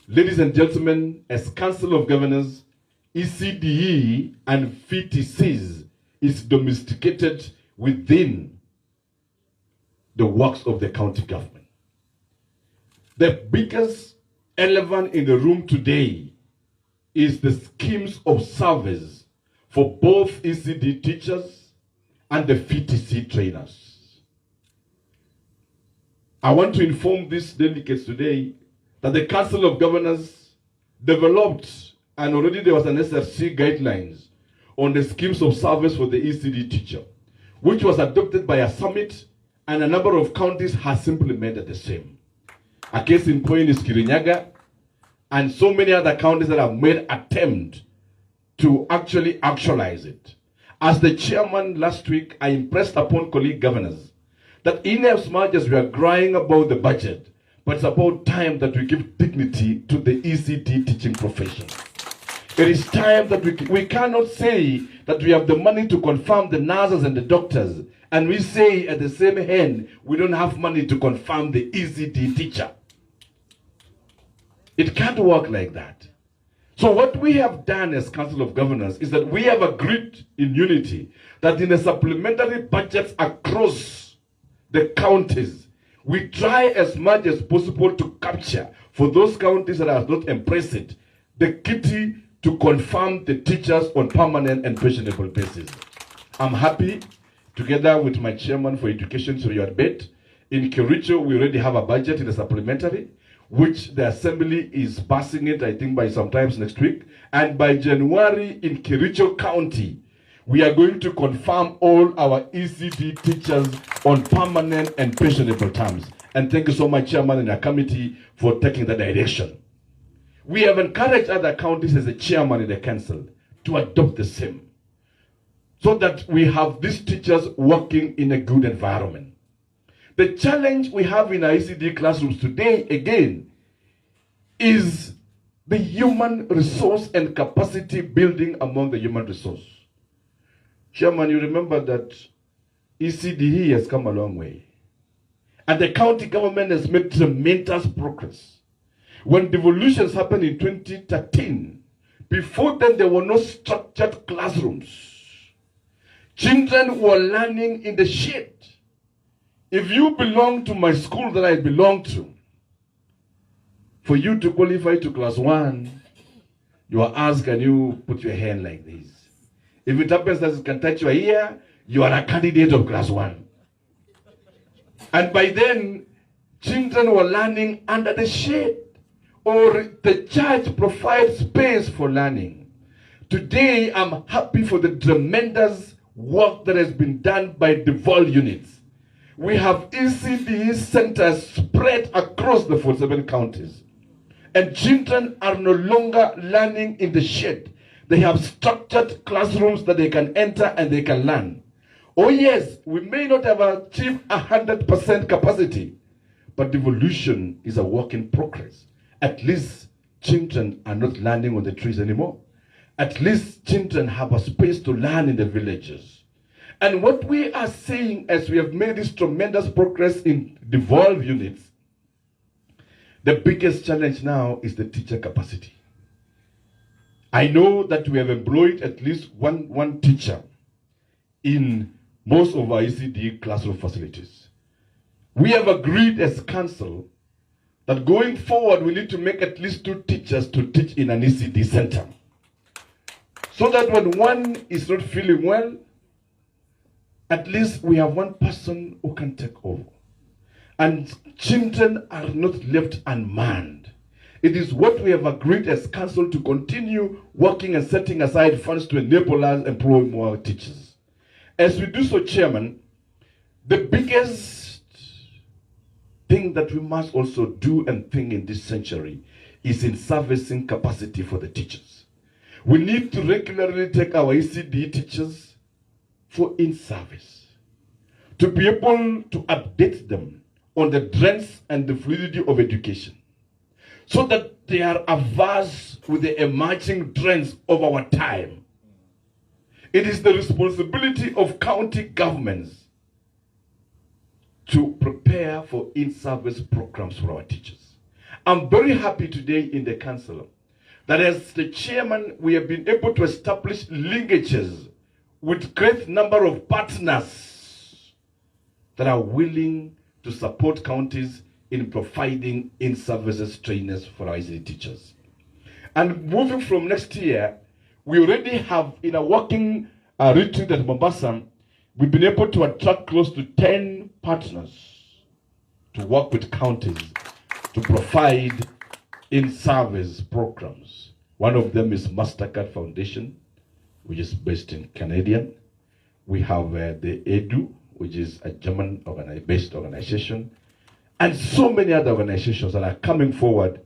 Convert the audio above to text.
Ladies and gentlemen, as Council of Governors, ECDE and FITCs is domesticated within the works of the county government. The biggest elephant in the room today is the schemes of service for both ECD teachers and the FITC trainers. I want to inform these delegates today that the Council of Governors developed, and already there was an SRC guidelines on the schemes of service for the ECD teacher, which was adopted by a summit, and a number of counties has implemented the same. A case in point is Kirinyaga, and so many other counties that have made attempt to actualize it. As the chairman last week, I impressed upon colleague governors that in as much as we are crying about the budget, but it's about time that we give dignity to the ECD teaching profession. It is time that we cannot say that we have the money to confirm the nurses and the doctors, and we say at the same hand, we don't have money to confirm the ECD teacher. It can't work like that. So what we have done as Council of Governors is that we have agreed in unity that in the supplementary budgets across the counties, we try as much as possible to capture, for those counties that have not embraced it, the kitty to confirm the teachers on permanent and pensionable basis. I'm happy, together with my chairman for education, Suriyat Bet, in Kericho, we already have a budget in the supplementary, which the assembly is passing it, I think, by sometimes next week. And by January in Kericho County, we are going to confirm all our ECD teachers on permanent and pensionable terms. And thank you so much, Chairman and our committee, for taking that direction. We have encouraged other counties as a chairman in the council to adopt the same, so that we have these teachers working in a good environment. The challenge we have in our ECD classrooms today, again, is the human resource and capacity building among the human resource. Chairman, you remember that ECDE has come a long way. And the county government has made tremendous progress. When devolutions happened in 2013, before then there were no structured classrooms. Children were learning in the shade. If you belong to my school that I belong to, for you to qualify to class 1, you are asked, can you put your hand like this? If it happens that it can touch your ear, you are a candidate of class 1. And by then, children were learning under the shade, or the church provides space for learning. Today, I'm happy for the tremendous work that has been done by the vol units. We have ECDE centers spread across the 47 counties. And children are no longer learning in the shade. They have structured classrooms that they can enter and they can learn. Oh yes, we may not have achieved 100% capacity, but devolution is a work in progress. At least children are not learning on the trees anymore. At least children have a space to learn in the villages. And what we are saying, as we have made this tremendous progress in devolved units, the biggest challenge now is the teacher capacity. I know that we have employed at least one teacher in most of our ECD classroom facilities. We have agreed as council that going forward we need to make at least 2 teachers to teach in an ECD center, so that when one is not feeling well, at least we have one person who can take over. And children are not left unmanned. It is what we have agreed as council to continue working and setting aside funds to enable us employ more teachers. As we do so, Chairman, the biggest thing that we must also do and think in this century is in servicing capacity for the teachers. We need to regularly take our ECD teachers for in-service, to be able to update them on the trends and the fluidity of education, so that they are averse with the emerging trends of our time. It is the responsibility of county governments to prepare for in-service programs for our teachers. I'm very happy today in the council that as the chairman, we have been able to establish linkages with great number of partners that are willing to support counties in providing in-services trainers for our ECDE teachers. And moving from next year, we already have in a working retreat at Mombasa, we've been able to attract close to 10 partners to work with counties to provide in-service programs. One of them is MasterCard Foundation, which is based in Canadian. We have the EDU, which is a German based organization, and so many other organizations that are coming forward